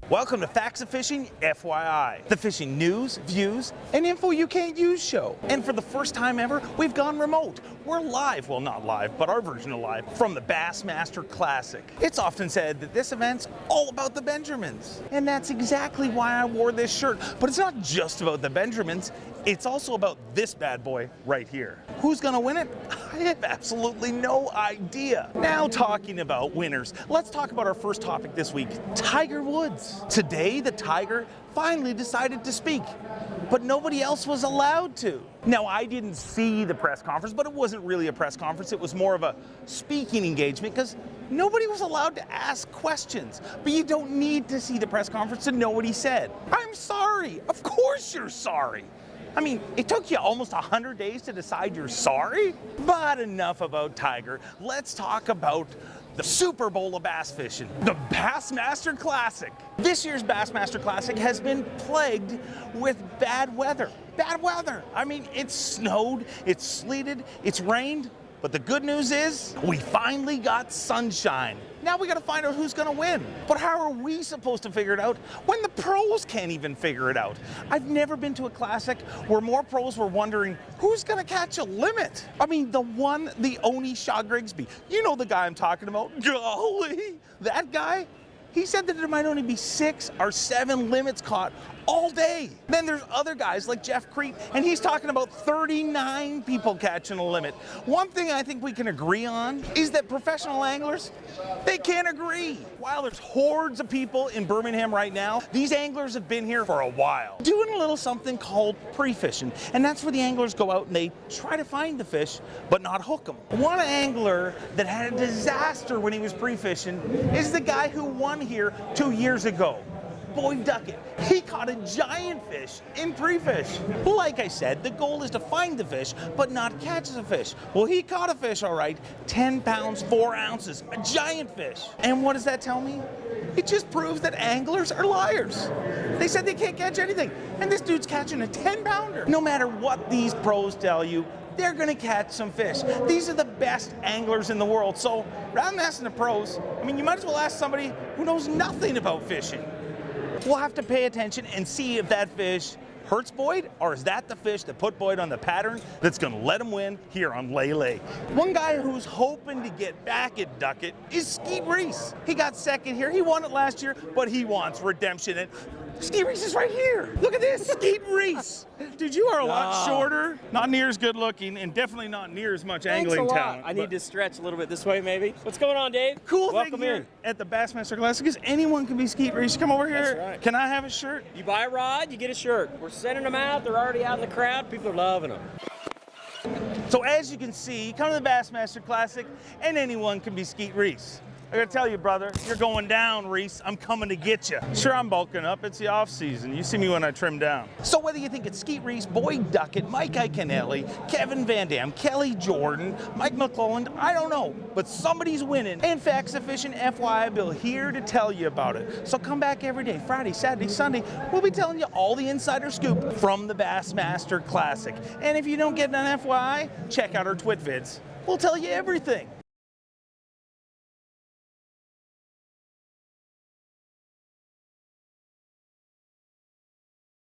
Welcome to Facts of Fishing FYI, the fishing news, views, and info you can't use show. And for the first time ever, we've gone remote. We're live, well not live, but our version of live, from the Bassmaster Classic. It's often said that this event's all about the Benjamins. And that's exactly why I wore this shirt. But it's not just about the Benjamins, it's also about this bad boy right here. Who's gonna win it? I have absolutely no idea. Now talking about winners, let's talk about our first topic this week, Tiger Woods. Today, the Tiger finally decided to speak, but nobody else was allowed to. Now, I didn't see the press conference, but it wasn't really a press conference. It was more of a speaking engagement because nobody was allowed to ask questions. But you don't need to see the press conference to know what he said. I'm sorry. Of course you're sorry. I mean, it took you almost 100 days to decide you're sorry? But enough about Tiger. Let's talk about the Super Bowl of bass fishing, the Bassmaster Classic. This year's Bassmaster Classic has been plagued with bad weather. Bad weather. I mean, it's snowed, it's sleeted, it's rained, but the good news is we finally got sunshine. Now we gotta find out who's gonna win. But how are we supposed to figure it out when the pros can't even figure it out? I've never been to a classic where more pros were wondering who's gonna catch a limit. I mean, the Oni Shaw Grigsby. You know the guy I'm talking about. Golly, that guy, he said that there might only be 6 or 7 limits caught all day. Then there's other guys like Jeff Crete, and he's talking about 39 people catching a limit. One thing I think we can agree on is that professional anglers, they can't agree. While there's hordes of people in Birmingham right now, these anglers have been here for a while, doing a little something called pre-fishing. And that's where the anglers go out and they try to find the fish, but not hook them. One angler that had a disaster when he was pre-fishing is the guy who won here 2 years ago. Boyd Duckett. He caught a giant fish in pre-fish. Like I said, the goal is to find the fish, but not catch the fish. Well, he caught a fish, all right, 10 pounds, 4 ounces, a giant fish. And what does that tell me? It just proves that anglers are liars. They said they can't catch anything, and this dude's catching a 10-pounder. No matter what these pros tell you, they're gonna catch some fish. These are the best anglers in the world. So rather than asking the pros, I mean, you might as well ask somebody who knows nothing about fishing. We'll have to pay attention and see if that fish hurts Boyd, or is that the fish that put Boyd on the pattern that's gonna let him win here on Lay Lake. One guy who's hoping to get back at Duckett is Skeet Reese. He got second here, he won it last year, but he wants redemption. And Skeet Reese is right here. Look at this, Skeet Reese. Dude, you are a lot shorter, not near as good looking, and definitely not near as much angling talent. I need to stretch a little bit this way, maybe. What's going on, Dave? Cool Welcome thing here at the Bassmaster Classic is anyone can be Skeet Reese. Come over here. That's right. Can I have a shirt? You buy a rod, you get a shirt. We're sending them out. They're already out in the crowd. People are loving them. So as you can see, come to the Bassmaster Classic, and anyone can be Skeet Reese. I gotta tell you, brother, you're going down, Reese. I'm coming to get you. Sure, I'm bulking up. It's the off season. You see me when I trim down. So whether you think it's Skeet Reese, Boyd Duckett, Mike Iaconelli, Kevin Van Dam, Kelly Jordan, Mike McClelland, I don't know, but somebody's winning. And Facts of Fishing FYI Bill here to tell you about it. So come back every day, Friday, Saturday, Sunday. We'll be telling you all the insider scoop from the Bassmaster Classic. And if you don't get an FYI, check out our Twitt Vids. We'll tell you everything.